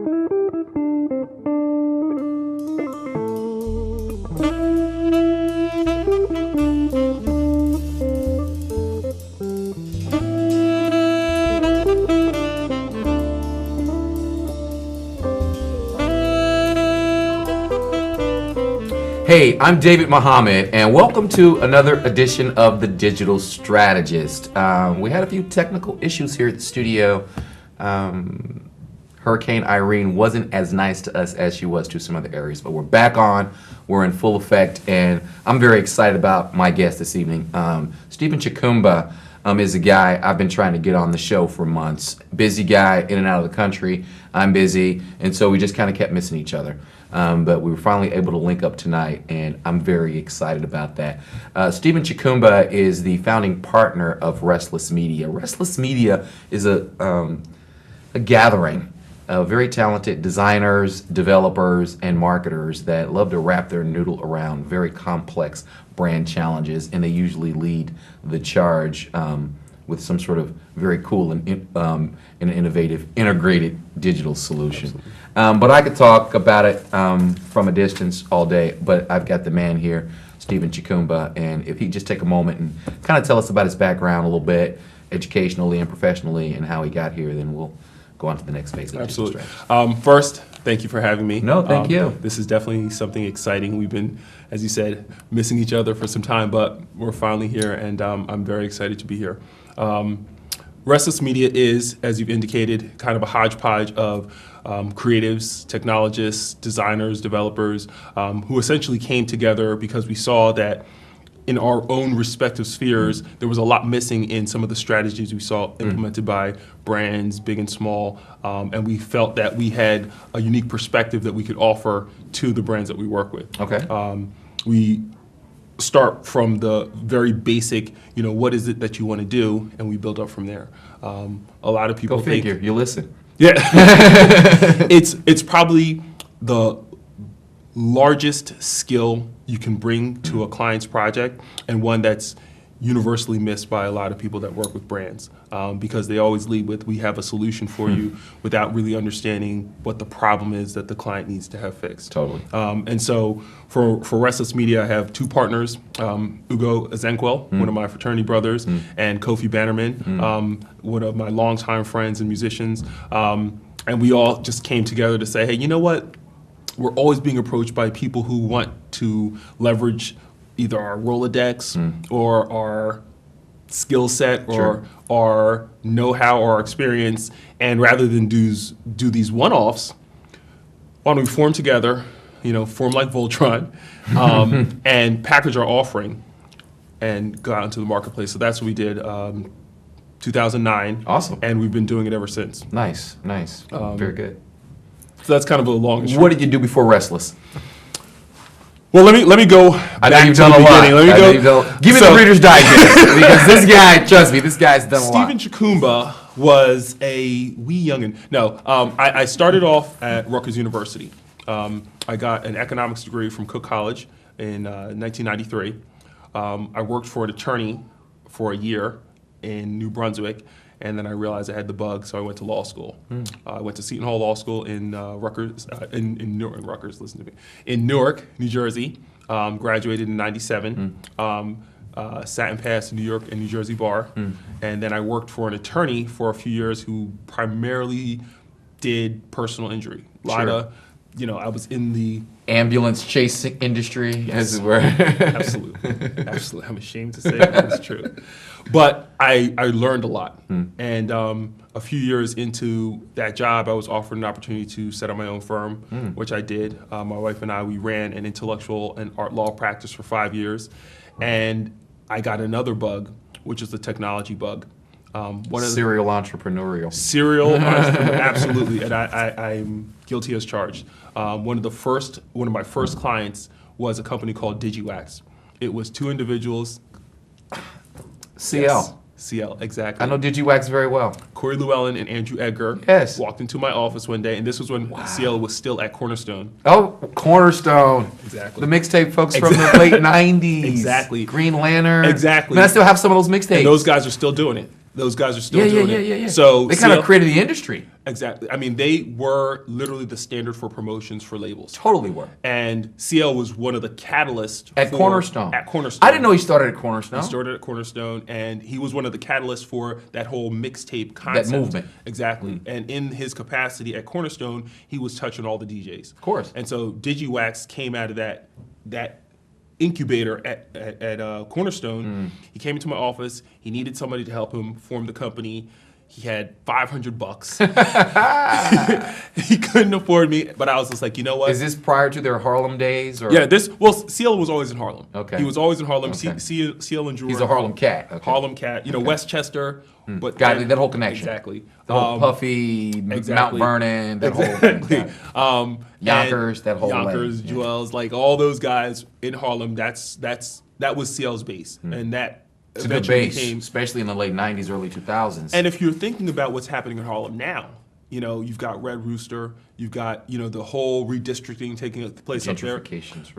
Hey, I'm David Muhammad, and welcome to another edition of The Digital Strategist. We had a few technical issues here at the studio. Hurricane Irene wasn't as nice to us as she was to some other areas, but we're back on, we're in full effect, and I'm very excited about my guest this evening. Stephen Chukumba is a guy I've been trying to get on the show for months. Busy guy, in and out of the country. I'm busy, and so we just kind of kept missing each other. But we were finally able to link up tonight, and I'm very excited about that. Stephen Chukumba is the founding partner of Restless Media. Restless Media is a gathering of very talented designers, developers, and marketers that love to wrap their noodle around very complex brand challenges, and they usually lead the charge with some sort of very cool and innovative integrated digital solution. But I could talk about it from a distance all day, but I've got the man here, Stephen Chukumba, and if he'd just take a moment and kind of tell us about his background a little bit, educationally and professionally, and how he got here, then we'll go on to the next phase of Absolutely. First, thank you for having me. No, thank you. This is definitely something exciting. We've been, as you said, missing each other for some time, but we're finally here, and I'm very excited to be here. Restless Media is, as you've indicated, kind of a hodgepodge of creatives, technologists, designers, developers, who essentially came together because we saw that in our own respective spheres, there was a lot missing in some of the strategies we saw implemented by brands, big and small, and we felt that we had a unique perspective that we could offer to the brands that we work with. Okay. We start from the very basic, what is it that you want to do, and we build up from there. A lot of people Go figure, you listen. Yeah, it's probably the largest skill you can bring to a client's project, and one that's universally missed by a lot of people that work with brands, because they always lead with, we have a solution for you, without really understanding what the problem is that the client needs to have fixed. Totally. And so for Restless Media, I have two partners, Ugo Ezenkwel, one of my fraternity brothers, and Kofi Bannerman, one of my longtime friends and musicians. And we all just came together to say, hey, you know what? We're always being approached by people who want to leverage either our Rolodex or our skill set or our know-how or our experience, and rather than do these one-offs, why don't we form together, form like Voltron, and package our offering and go out into the marketplace. So that's what we did 2009. Awesome. And we've been doing it ever since. Nice. Very good. So that's kind of a long and short. What did you do before Restless? Well, let me go I know back you've to done the a lot. beginning. Give me the Reader's Digest, because this guy, trust me, this guy's done a lot. Stephen Chukumba was a wee youngin'. No, I started off at Rutgers University. I got an economics degree from Cook College in 1993. I worked for an attorney for a year in New Brunswick, and then I realized I had the bug, so I went to law school. I went to Seton Hall Law School in Rutgers, in Newark, Rutgers, listen to me, in Newark, New Jersey. Graduated in '97. Sat and passed the New York and New Jersey bar, and then I worked for an attorney for a few years who primarily did personal injury. A lot of, I was in the ambulance chasing industry, as it were. Absolutely. I'm ashamed to say that it's true. But I learned a lot. And a few years into that job, I was offered an opportunity to set up my own firm, which I did. My wife and I, we ran an intellectual and art law practice for 5 years. And I got another bug, which is the technology bug. Serial entrepreneurial. Serial entrepreneur, absolutely. And I'm guilty as charged. One of my first clients was a company called DigiWax. It was two individuals. CL. Yes, CL, exactly. I know DigiWax very well. Corey Llewellyn and Andrew Edgar walked into my office one day, and this was when CL was still at Cornerstone. Oh, Cornerstone. Exactly. The mixtape folks from the late 90s. Exactly. Green Lantern. Exactly. And I still have some of those mixtapes. And those guys are still doing it. Those guys are still doing it. Yeah. So they kind of CL created the industry. Exactly. I mean, they were literally the standard for promotions for labels. Totally were. And CL was one of the catalysts At Cornerstone. At Cornerstone. I didn't know he started at Cornerstone. He started at Cornerstone, and he was one of the catalysts for that whole mixtape concept. That movement. Exactly. And in his capacity at Cornerstone, he was touching all the DJs. Of course. And so DigiWax came out of that incubator at Cornerstone. He came into my office. He needed somebody to help him form the company. He had $500. He couldn't afford me, but I was just like, you know what? Is this prior to their Harlem days? Or? Yeah, CL was always in Harlem. Okay. He was always in Harlem. Okay. CL and Drew. He's a Harlem cat. Okay. Harlem cat. You know, Westchester. But Got that whole connection. Exactly. The whole Puffy, Mount Vernon, that whole Yonkers, that whole Yonkers, way. Jewels, like all those guys in Harlem. That was CL's base, and that It's a good base, especially in the late 90s, early 2000s. And if you're thinking about what's happening in Harlem now, you know, you've got Red Rooster, you've got, you know, the whole redistricting taking place up there.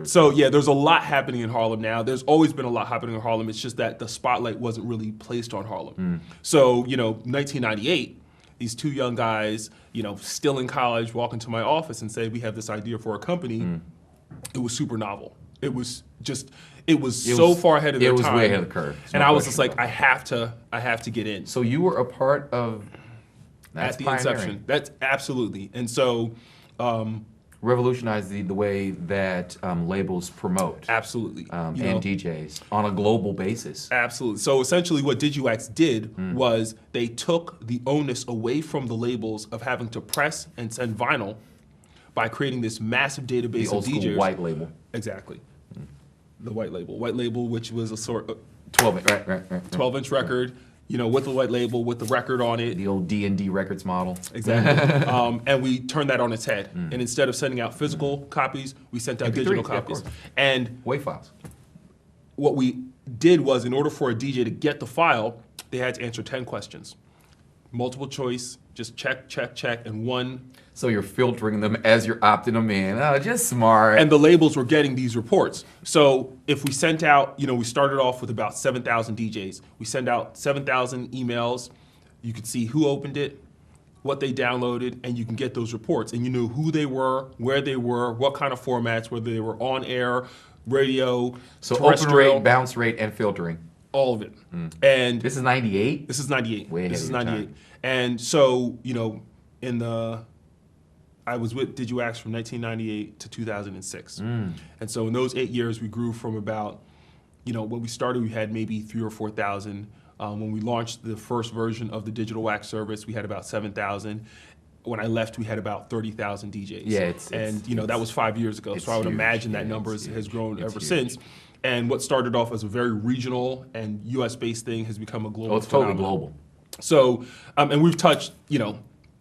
So yeah, there's a lot happening in Harlem now. There's always been a lot happening in Harlem. It's just that the spotlight wasn't really placed on Harlem. So, you know, 1998, these two young guys, you know, still in college, walk into my office and say, we have this idea for a company. It was super novel. It was so far ahead of their time. It was way ahead of the curve. And I was just like, I have to get in. So you were a part of at the inception. That's absolutely. And so revolutionized the way that labels promote. Absolutely. And DJs on a global basis. Absolutely. So essentially what DigiWax did was they took the onus away from the labels of having to press and send vinyl by creating this massive database the old of DJs. School white label. Exactly. The white label, which was a sort of 12-inch record, you know, with the white label, with the record on it. The old D&D Records model. Exactly. And we turned that on its head. And instead of sending out physical copies, we sent out digital copies. And WAV files. What we did was, in order for a DJ to get the file, they had to answer 10 questions. Multiple choice, just check, and one. So you're filtering them as you're opting them in. Oh, just smart. And the labels were getting these reports. So if we sent out, you know, we started off with about 7,000 DJs. We send out 7,000 emails. You could see who opened it, what they downloaded, and you can get those reports. And you knew who they were, where they were, what kind of formats, whether they were on air, radio, so open rate, bounce rate, and filtering. All of it. And this is 98? This is 98. Way ahead this is of your 98. time. And so, you know, I was with DigiWax from 1998 to 2006. And so in those 8 years, we grew from about, you know, when we started, we had maybe 3,000 or 4,000. When we launched the first version of the Digital Wax service, we had about 7,000. When I left, we had about 30,000 DJs. Yeah, that was 5 years ago. So I would imagine that number has grown ever since. And what started off as a very regional and U.S.-based thing has become a global phenomenon. Totally global. So, and we've touched, you know,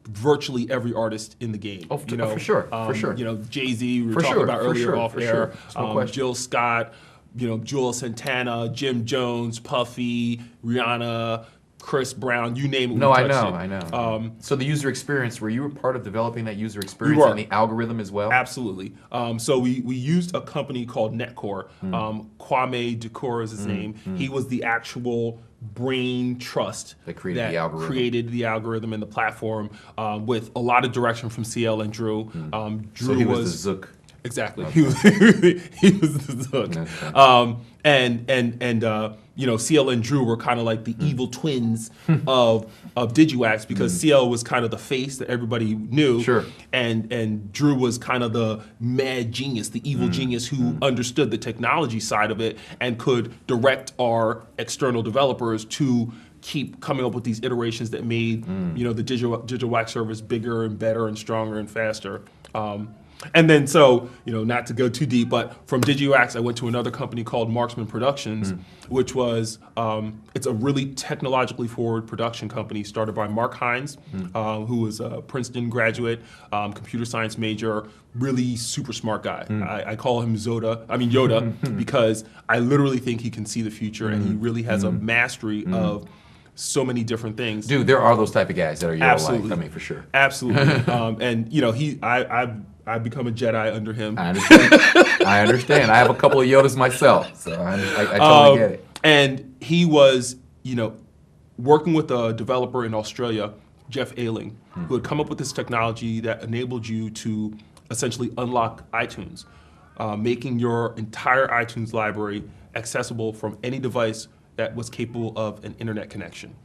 virtually every artist in the game. Oh, you know, for sure. You know, Jay-Z, we were talking about earlier off air. No Jill Scott, you know, Joel Santana, Jim Jones, Puffy, Rihanna, Chris Brown, you name it. No, I know. So the user experience, were you a part of developing that user experience and the algorithm as well? Absolutely. So we used a company called Netcore. Kwame Ducour is his name. He was the actual brain trust that created the algorithm and the platform with a lot of direction from CL and Drew. Drew so he was the Zook. Exactly. Okay. He was the Zook. Okay. You know, CL and Drew were kind of like the evil twins of DigiWax because CL was kind of the face that everybody knew. Sure. And Drew was kind of the mad genius, the evil genius who understood the technology side of it and could direct our external developers to keep coming up with these iterations that made you know, the Digital Wax service bigger and better and stronger and faster. And then, so, you know, not to go too deep, but from DigiWax, I went to another company called Marksman Productions, which was, it's a really technologically forward production company started by Mark Hines, who was a Princeton graduate, computer science major, really super smart guy. I call him Yoda, because I literally think he can see the future and he really has a mastery of so many different things. Dude, there are those type of guys that are Yoda-like, I mean, for sure. Absolutely. And, you know, I've become a Jedi under him. I understand. I have a couple of Yodas myself, so I totally get it. And he was, you know, working with a developer in Australia, Jeff Ailing, who had come up with this technology that enabled you to essentially unlock iTunes, making your entire iTunes library accessible from any device that was capable of an internet connection.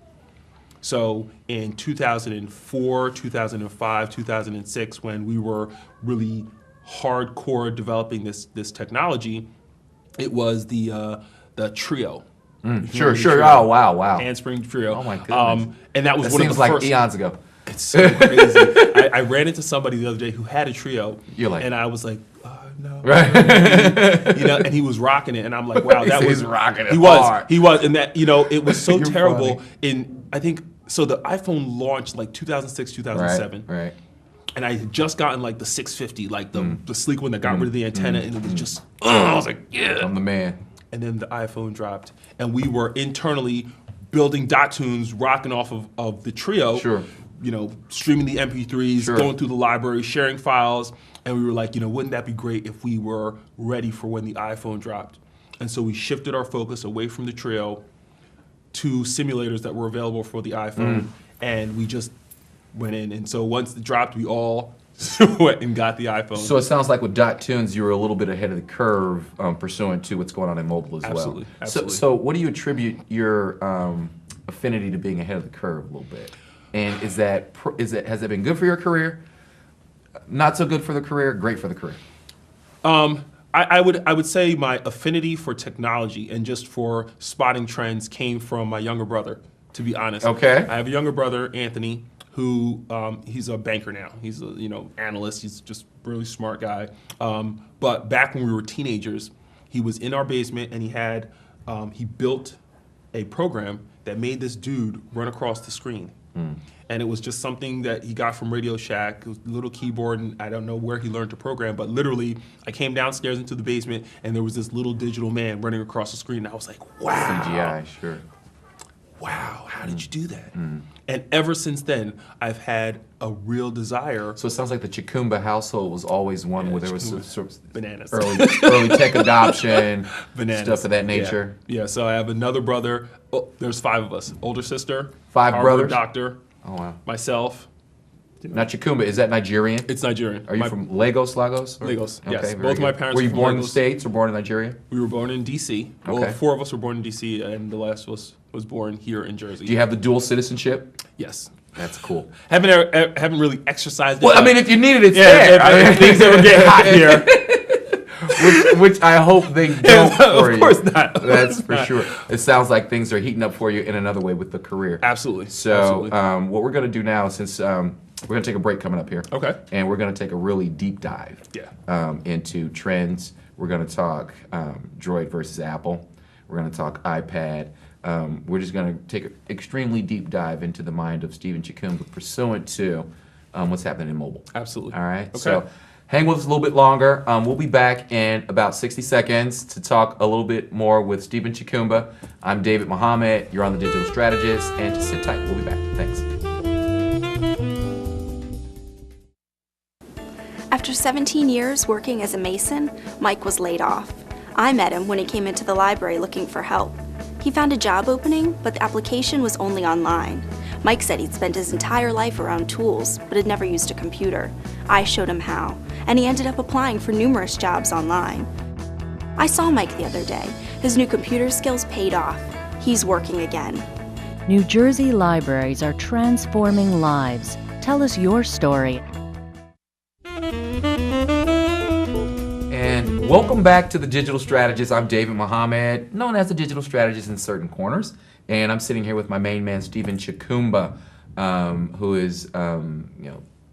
So in 2004, 2005, 2006, when we were really hardcore developing this technology, it was the Trio. Sure. Oh, wow. Handspring Trio. Oh my goodness. And that was That one of seems the like first. eons ago. It's so crazy. I ran into somebody the other day who had a Trio. You're like, and I was like, no. right? And he was rocking it, and I'm like, wow, that He was was rocking it He hard. was, and that it was so You're terrible. funny. I think so. The iPhone launched like 2006, 2007. Right. And I had just gotten like the 650, like the sleek one that got rid of the antenna, and it was just, I was like, yeah. I'm the man. And then the iPhone dropped, and we were internally building .tunes, rocking off of the Trio. Sure. Streaming the MP3s, Sure. going through the library, sharing files, and we were like, wouldn't that be great if we were ready for when the iPhone dropped? And so we shifted our focus away from the Trio to simulators that were available for the iPhone, and we just went in. And so once it dropped, we all went and got the iPhone. So it sounds like with .tunes, you were a little bit ahead of the curve, pursuant to what's going on in mobile as Absolutely, well. absolutely. So what do you attribute your affinity to being ahead of the curve a little bit? And has that been good for your career? Not so good for the career? Great for the career? I would say my affinity for technology and just for spotting trends came from my younger brother, to be honest. Okay. I have a younger brother, Anthony, who he's a banker now. He's a analyst. He's just a really smart guy. But back when we were teenagers, he was in our basement and he built a program that made this dude run across the screen. And it was just something that he got from Radio Shack. It was a little keyboard, and I don't know where he learned to program, but literally, I came downstairs into the basement, and there was this little digital man running across the screen, and I was like, wow. CGI, sure. Wow, how did you do that? And ever since then, I've had a real desire. So it sounds like the Chukumba household was always one where there was Chukumba. sort of Bananas. early tech adoption, Bananas. stuff of that nature. Yeah, so I have another brother. Oh, there's 5 of us. Older sister. 5 Harvard brothers? doctor. Oh, wow. Myself. Now, Chukumba, is that Nigerian? It's Nigerian. Are you from Lagos, Lagos? Or- Lagos, Okay, yes. very Both my good. parents Were you are from born in the Lagos. States or born in Nigeria? We were born in D.C. Well, Okay. 4 of us were born in D.C., and the last was born here in Jersey. Do you have the dual citizenship? Yes. That's cool. Haven't really exercised it. Well, I but- mean, if you need it, it's yeah, there. if things ever get hot here. which I hope they don't for you. Of course not. That's for sure. It sounds like things are heating up for you in another way with the career. Absolutely. So Absolutely. what we're going to do now, since we're going to take a break coming up here. Okay. And we're going to take a really deep dive into trends. We're going to talk Droid versus Apple. We're going to talk iPad. We're just going to take an extremely deep dive into the mind of Stephen Chukumba pursuant to what's happening in mobile. Absolutely. All right. Okay. So hang with us a little bit longer. We'll be back in about 60 seconds to talk a little bit more with Stephen Chukumba. I'm David Mohammed. You're on The Digital Strategist. And just sit tight. We'll be back. Thanks. After 17 years working as a mason, Mike was laid off. I met him when he came into the library looking for help. He found a job opening, but the application was only online. Mike said he'd spent his entire life around tools, but had never used a computer. I showed him how, and he ended up applying for numerous jobs online. I saw Mike the other day. His new computer skills paid off. He's working again. New Jersey libraries are transforming lives. Tell us your story. And welcome back to The Digital Strategist. I'm David Mohammed, known as The Digital Strategist in certain corners. And I'm sitting here with my main man, Stephen Chukumba, who has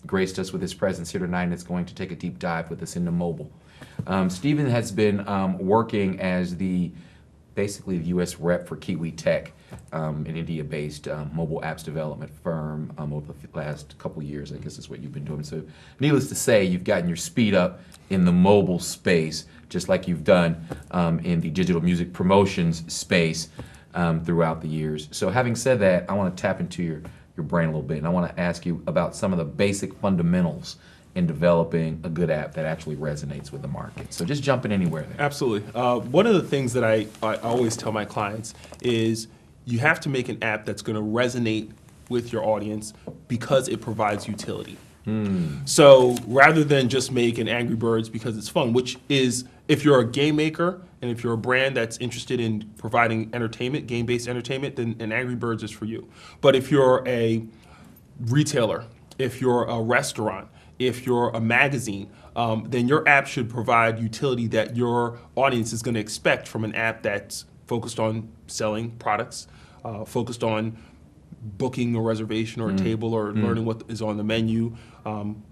graced us with his presence here tonight and is going to take a deep dive with us into mobile. Stephen has been working as basically the U.S. rep for Kiwi Tech, an India-based mobile apps development firm over the last couple years. I guess is what you've been doing. So needless to say, you've gotten your speed up in the mobile space, just like you've done in the digital music promotions space throughout the years. So having said that, I want to tap into your brain a little bit, and I want to ask you about some of the basic fundamentals in developing a good app that actually resonates with the market. So just jump in anywhere there. Absolutely. One of the things that I always tell my clients is you have to make an app that's going to resonate with your audience because it provides utility. So rather than just make an Angry Birds because it's fun, which is, if you're a game maker and if you're a brand that's interested in providing entertainment, game-based entertainment, then an Angry Birds is for you. But if you're a retailer, if you're a restaurant, if you're a magazine, then your app should provide utility that your audience is going to expect from an app that's focused on selling products, focused on booking a reservation or a table or learning what is on the menu,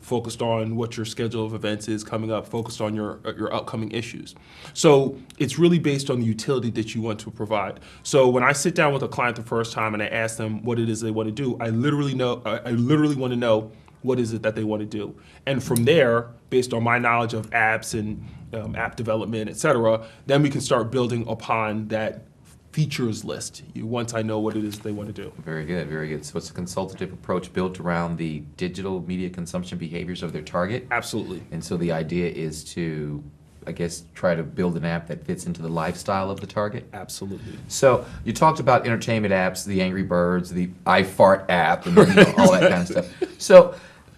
focused on what your schedule of events is coming up, focused on your upcoming issues. So it's really based on the utility that you want to provide. So when I sit down with a client the first time and I ask them what it is they want to do, I literally want to know what is it that they want to do. And from there, based on my knowledge of apps and app development, et cetera, then we can start building upon that features list once I know what it is they want to do. Very good, very good. So it's a consultative approach built around the digital media consumption behaviors of their target. Absolutely. And so the idea is to, I guess, try to build an app that fits into the lifestyle of the target. Absolutely. So you talked about entertainment apps, the Angry Birds, the I Fart app, and all that kind of stuff. So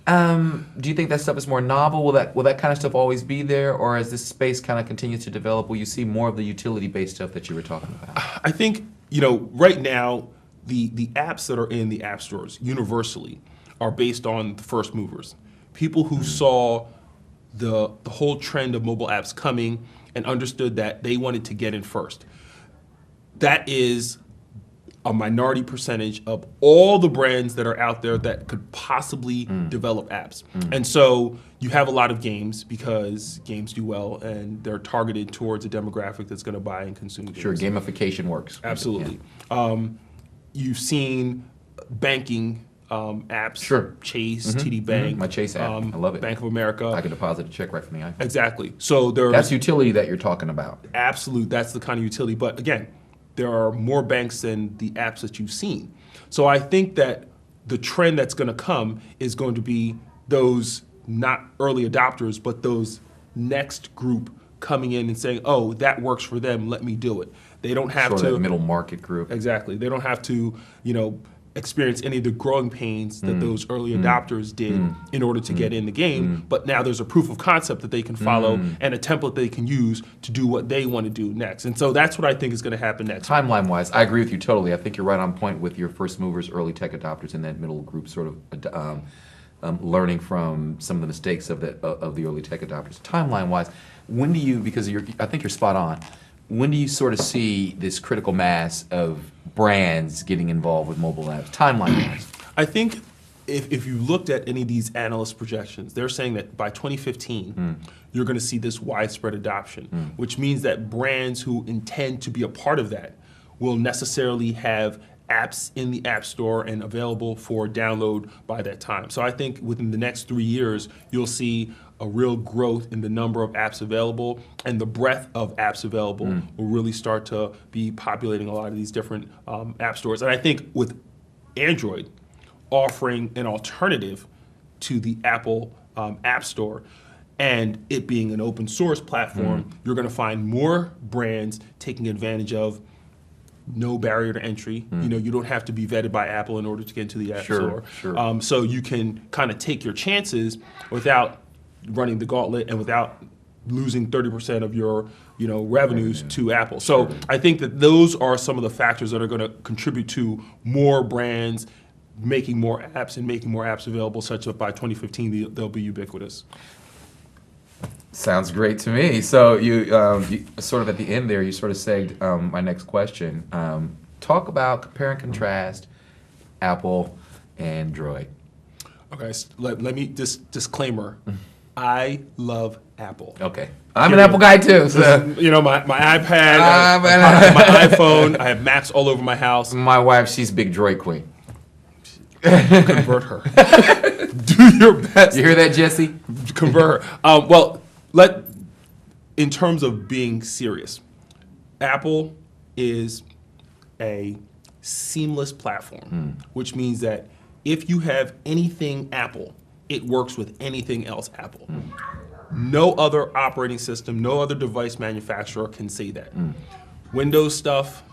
do you think that stuff is more novel? Will that kind of stuff always be there, or as this space kind of continues to develop, will you see more of the utility-based stuff that you were talking about? I think, right now, the apps that are in the app stores universally are based on the first movers. People who saw the whole trend of mobile apps coming and understood that they wanted to get in first. That is a minority percentage of all the brands that are out there that could possibly develop apps. And so you have a lot of games because games do well and they're targeted towards a demographic that's going to buy and consume games. Sure, gamification works. Absolutely. Yeah. You've seen banking apps. Sure. Chase, TD Bank. My Chase app, I love it. Bank of America. I can deposit a check right from the iPhone. Exactly. So That's utility that you're talking about. Absolute. That's the kind of utility. But again, there are more banks than the apps that you've seen. So I think that the trend that's going to come is going to be those not early adopters, but those next group coming in and saying, oh, that works for them, let me do it. They don't have sort to. of middle market group. Exactly. They don't have to, experience any of the growing pains that those early adopters did in order to get in the game, but now there's a proof of concept that they can follow and a template they can use to do what they want to do next. And so that's what I think is going to happen next. Timeline-wise, I agree with you totally. I think you're right on point with your first movers, early tech adopters, and that middle group sort of learning from some of the mistakes of the early tech adopters. Timeline-wise, when do you, because I think you're spot on, when do you sort of see this critical mass of brands getting involved with mobile apps, timeline-wise? I think if you looked at any of these analyst projections, they're saying that by 2015, you're going to see this widespread adoption, which means that brands who intend to be a part of that will necessarily have apps in the App Store and available for download by that time. So I think within the next 3 years, you'll see a real growth in the number of apps available, and the breadth of apps available will really start to be populating a lot of these different app stores. And I think with Android offering an alternative to the Apple App Store, and it being an open source platform, you're going to find more brands taking advantage of no barrier to entry. You don't have to be vetted by Apple in order to get into the App Store. Sure. So you can kind of take your chances without running the gauntlet and without losing 30% of your revenues to Apple. So I think that those are some of the factors that are going to contribute to more brands making more apps and making more apps available, such that by 2015 they'll be ubiquitous. Sounds great to me. So you sort of at the end there, you sort of segged my next question. Talk about compare and contrast Apple, Android. Okay, so let me disclaimer. I love Apple. Okay. I'm an Apple guy too. So. My iPad, my iPhone, I have Macs all over my house. My wife, she's big Droid queen. Convert her. Do your best. You hear that, Jesse? Convert her. In terms of being serious, Apple is a seamless platform, which means that if you have anything Apple, it works with anything else Apple. No other operating system, no other device manufacturer can say that. Windows stuff,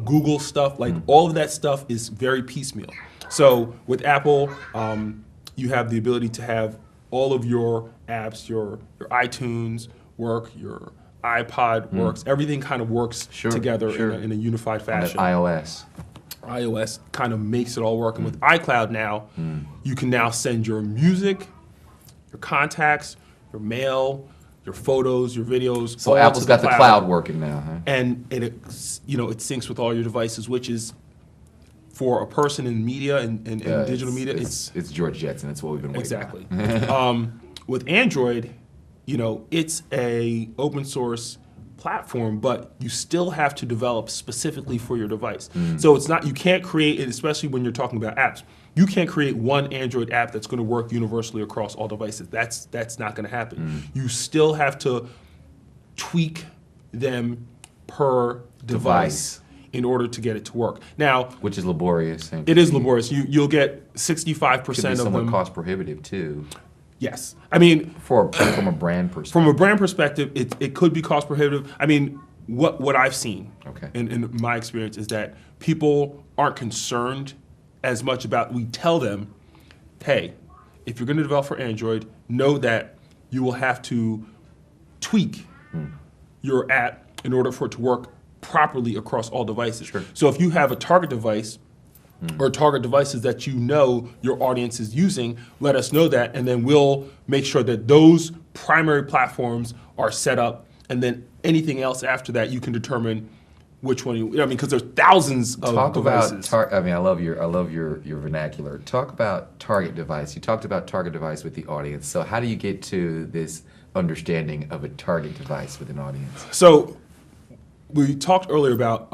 Google stuff, like all of that stuff is very piecemeal. So with Apple, you have the ability to have all of your apps, your iTunes work, your iPod works, everything kind of works together in a unified fashion. iOS kind of makes it all work. And with iCloud now, you can now send your music, your contacts, your mail, your photos, your videos. So Apple's got the cloud working now, huh? And it syncs with all your devices, which is for a person in media and digital media. It's George Jetson. It's what we've been waiting exactly. on. With Android, it's a open source platform, but you still have to develop specifically for your device. So it's not, you can't create it, especially when you're talking about apps. You can't create one Android app that's going to work universally across all devices. That's not going to happen. You still have to tweak them per device in order to get it to work. Now, which is laborious. It is laborious. You'll get 65% Could be of somewhat them. cost prohibitive too. Yes, I mean, from a brand perspective. From a brand perspective, it could be cost prohibitive. I mean, what I've seen in my experience is that people aren't concerned as much about. We tell them, hey, if you're going to develop for Android, know that you will have to tweak your app in order for it to work properly across all devices. Sure. So if you have a target device or target devices that your audience is using, let us know that, and then we'll make sure that those primary platforms are set up, and then anything else after that you can determine which one because there's thousands of devices. I love your vernacular. Talk about target device. You talked about target device with the audience. So how do you get to this understanding of a target device with an audience? So we talked earlier about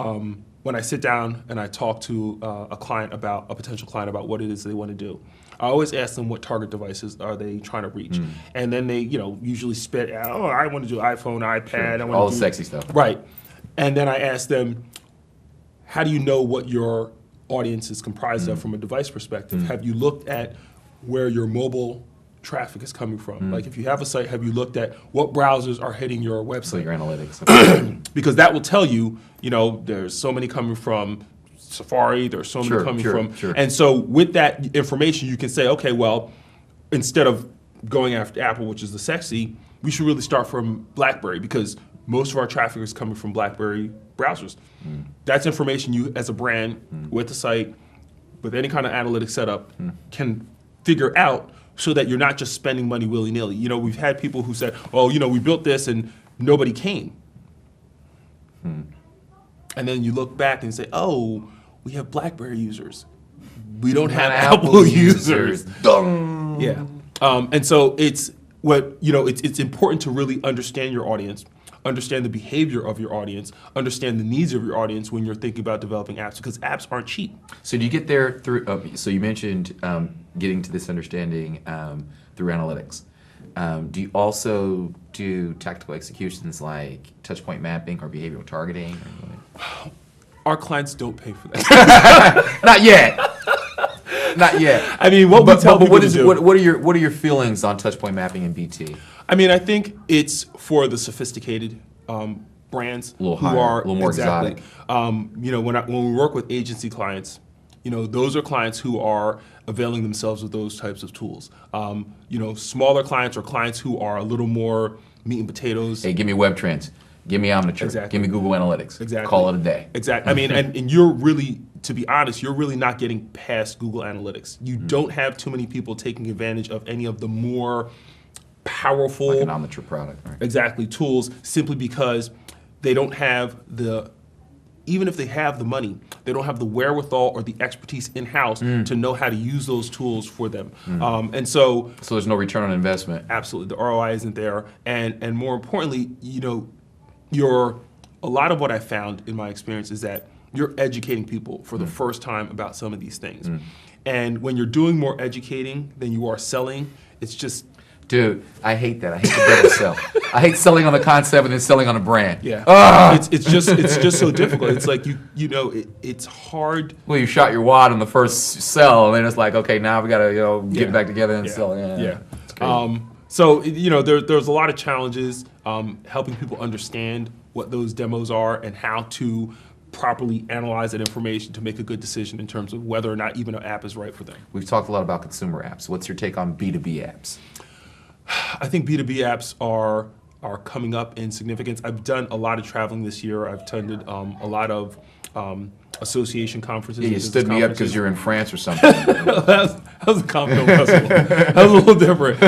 when I sit down and I talk to a potential client about what it is they want to do. I always ask them what target devices are they trying to reach, and then they usually spit out, I want to do iPhone, iPad, I want all to the sexy stuff. Right. And then I ask them, how do you know what your audience is comprised of from a device perspective? Have you looked at where your mobile traffic is coming from? Like if you have a site, have you looked at what browsers are hitting your website? So your analytics. Because that will tell you, there's so many coming from Safari, there's so many coming from. And so with that information, you can say, okay, well, instead of going after Apple, which is the sexy, we should really start from BlackBerry because most of our traffic is coming from BlackBerry browsers. That's information you, as a brand, with the site, with any kind of analytics setup, can figure out so that you're not just spending money willy-nilly. We've had people who said, we built this and nobody came. And then you look back and say, we have BlackBerry users. We don't have Apple users. Dung. Yeah. And so it's important to really understand your audience, understand the behavior of your audience, understand the needs of your audience when you're thinking about developing apps, because apps aren't cheap. So do you get there through, so you mentioned getting to this understanding through analytics. Do you also do tactical executions like touchpoint mapping or behavioral targeting? Our clients don't pay for that. Not yet. Not yet. I mean, what are your feelings on touchpoint mapping and BT? I mean, I think it's for the sophisticated brands a little more exotic. When we work with agency clients, those are clients who are availing themselves of those types of tools. Smaller clients or clients who are a little more meat and potatoes. Hey, give me web trends. Give me Omniture. Exactly. Give me Google Analytics. Exactly. Call it a day. Exactly. I mean, and you're really, to be honest, you're really not getting past Google Analytics. You don't have too many people taking advantage of any of the more powerful, like an Omniture product, right? Exactly, tools, simply because they don't have even if they have the money, they don't have the wherewithal or the expertise in-house to know how to use those tools for them. And so there's no return on investment. Absolutely, the ROI isn't there. And more importantly, a lot of what I found in my experience is that you're educating people for the first time about some of these things. And when you're doing more educating than you are selling, it's just... Dude, I hate that. I hate the double sell. I hate selling on the concept and then selling on a brand. Yeah, it's just so difficult. It's like it's hard. Well, you shot your wad on the first sell, and then it's like, okay, now we got to get back together and sell. Yeah. So there's a lot of challenges helping people understand what those demos are and how to properly analyze that information to make a good decision in terms of whether or not even an app is right for them. We've talked a lot about consumer apps. What's your take on B2B apps? I think B2B apps are coming up in significance. I've done a lot of traveling this year. I've attended a lot of association conferences. Yeah, you business stood me up because conferences. you're in France or something. that was a comic film festival. That was a little different.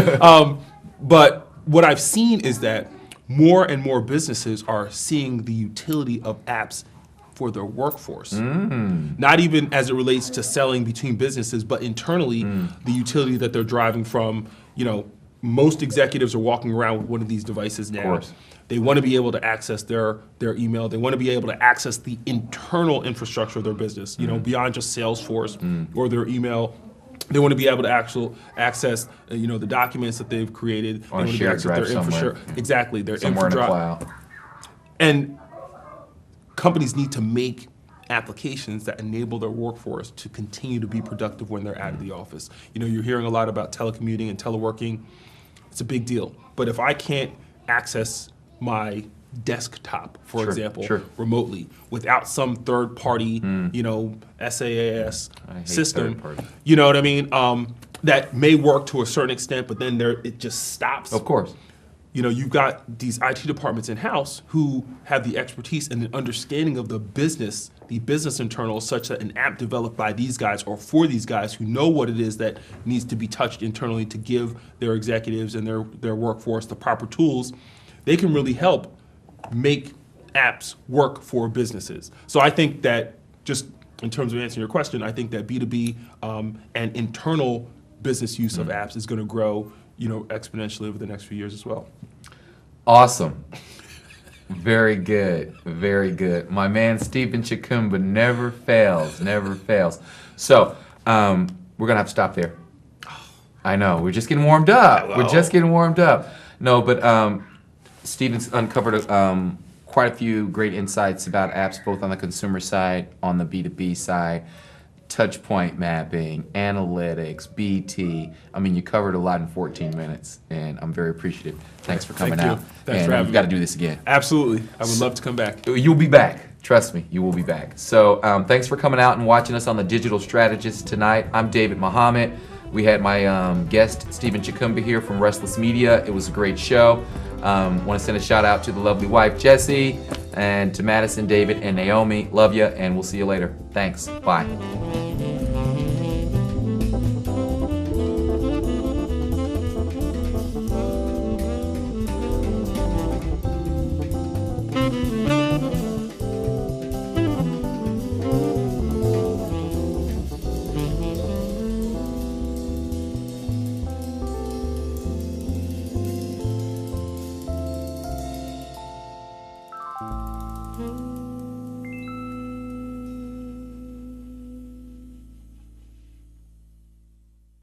But what I've seen is that more and more businesses are seeing the utility of apps for their workforce. Not even as it relates to selling between businesses, but internally, the utility that they're driving from, most executives are walking around with one of these devices now. course. They want to be able to access their email. They want to be able to access the internal infrastructure of their business, beyond just Salesforce or their email. They want to be able to access, the documents that they've created. On a they want to shared access drive their somewhere. infrastructure. Exactly, their Somewhere in the infrastructure. cloud. And companies need to make applications that enable their workforce to continue to be productive when they're out of the office. You're hearing a lot about telecommuting and teleworking. It's a big deal. But if I can't access my desktop, for Sure, example, sure. remotely without some third party, SaaS I hate system, third party. you know what I mean? That may work to a certain extent, but then it just stops. Of course. You've got these IT departments in-house who have the expertise and the understanding of the business internals, such that an app developed by these guys or for these guys who know what it is that needs to be touched internally to give their executives and their workforce the proper tools, they can really help make apps work for businesses. So I think that, just in terms of answering your question, I think that B2B and internal business use of apps is going to grow exponentially over the next few years as well. Awesome. Very good. Very good. My man Stephen Chukumba never fails. Never fails. So we're gonna have to stop there. I know. We're just getting warmed up. We're just getting warmed up. No, but Stephen's uncovered quite a few great insights about apps, both on the consumer side, on the B2B side. Touch point mapping, analytics, BT. I mean, you covered a lot in 14 minutes, and I'm very appreciative. Thanks for coming Thank you. out. Thanks and for having we've got to me. do this again. Absolutely. I would love to come back. You'll be back. Trust me, you will be back. So thanks for coming out and watching us on the Digital Strategist tonight. I'm David Muhammad. We had my guest, Stephen Chukumba, here from Restless Media. It was a great show. Want to send a shout out to the lovely wife, Jessie, and to Madison, David, and Naomi. Love you, and we'll see you later. Thanks. Bye. Thank you.